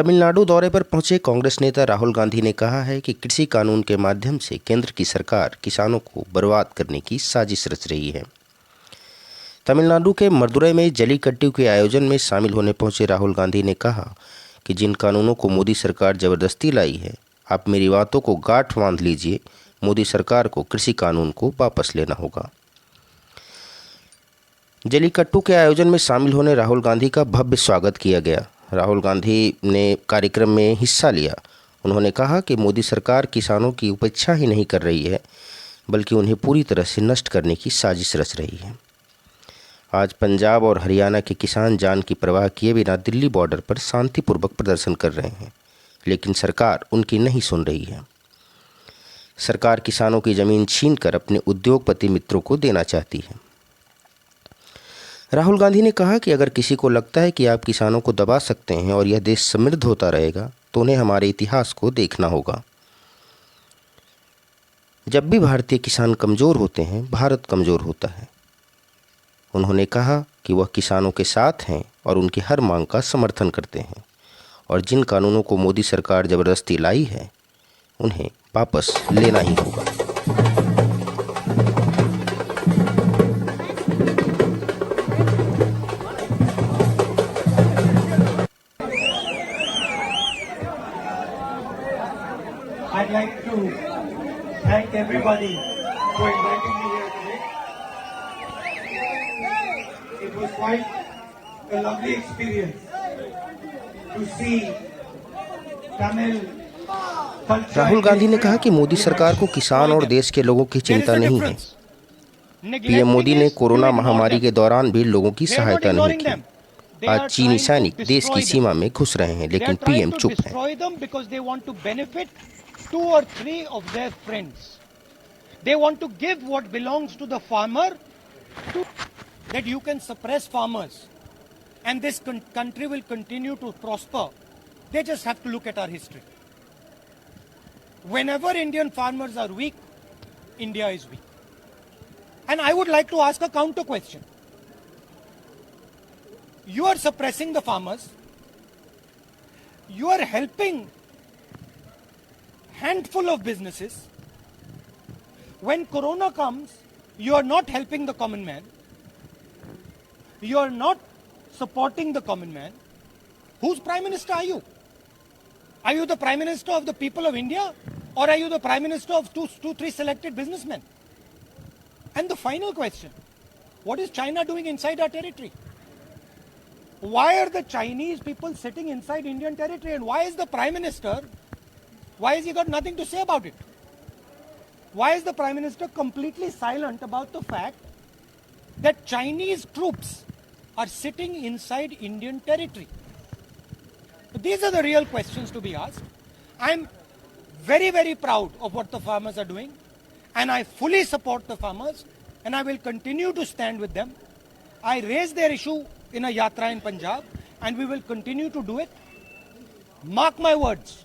तमिलनाडु दौरे पर पहुंचे कांग्रेस नेता राहुल गांधी ने कहा है कि कृषि कानून के माध्यम से केंद्र की सरकार किसानों को बर्बाद करने की साजिश रच रही है। तमिलनाडु के मदुरई में जल्लीकट्टू के आयोजन में शामिल होने पहुंचे राहुल गांधी ने कहा कि जिन कानूनों को मोदी सरकार जबरदस्ती लाई है, आप मेरी बातों को गांठ बांध लीजिए, मोदी सरकार को कृषि कानून को वापस लेना होगा। जल्लीकट्टू के आयोजन में शामिल होने राहुल गांधी का भव्य स्वागत किया गया। राहुल गांधी ने कार्यक्रम में हिस्सा लिया। उन्होंने कहा कि मोदी सरकार किसानों की उपेक्षा ही नहीं कर रही है, बल्कि उन्हें पूरी तरह से नष्ट करने की साजिश रच रही है। आज पंजाब और हरियाणा के किसान जान की परवाह किए बिना दिल्ली बॉर्डर पर शांतिपूर्वक प्रदर्शन कर रहे हैं, लेकिन सरकार उनकी नहीं सुन रही है। सरकार किसानों की ज़मीन छीनकर अपने उद्योगपति मित्रों को देना चाहती है। राहुल गांधी ने कहा कि अगर किसी को लगता है कि आप किसानों को दबा सकते हैं और यह देश समृद्ध होता रहेगा, तो उन्हें हमारे इतिहास को देखना होगा। जब भी भारतीय किसान कमज़ोर होते हैं, भारत कमज़ोर होता है। उन्होंने कहा कि वह किसानों के साथ हैं और उनकी हर मांग का समर्थन करते हैं, और जिन कानूनों को मोदी सरकार ज़बरदस्ती लाई है, उन्हें वापस लेना ही होगा। I'd like to thank everybody for inviting me here today. It was quite a lovely experience to see Tamil culture. Rahul Gandhi ने कहा कि मोदी सरकार को किसान और देश के लोगों की चिंता नहीं है। पीएम मोदी ने कोरोना महामारी के दौरान भी लोगों की सहायता नहीं की। आज चीनी सैनिक देश की सीमा में घुस रहे हैं, लेकिन पीएम चुप है। 2 or 3 of their friends. They want to give what belongs to the farmer that you can suppress farmers and this country will continue to prosper. They just have to look at our history. Whenever Indian farmers are weak, India is weak. And I would like to ask a counter question. You are suppressing the farmers. You are helping handful of businesses. When corona comes, you are not helping the common man. You are not supporting the common man. Whose prime minister are you? Are you the prime minister of the people of India, or are you the prime minister of two, three selected businessmen? And the final question, what is China doing inside our territory? Why are the Chinese people sitting inside Indian territory, and why is the prime minister, why has he got nothing to say about it? Why is the Prime Minister completely silent about the fact that Chinese troops are sitting inside Indian territory? These are the real questions to be asked. I'm very, very proud of what the farmers are doing, and I fully support the farmers, and I will continue to stand with them. I raised their issue in a yatra in Punjab, and we will continue to do it. Mark my words.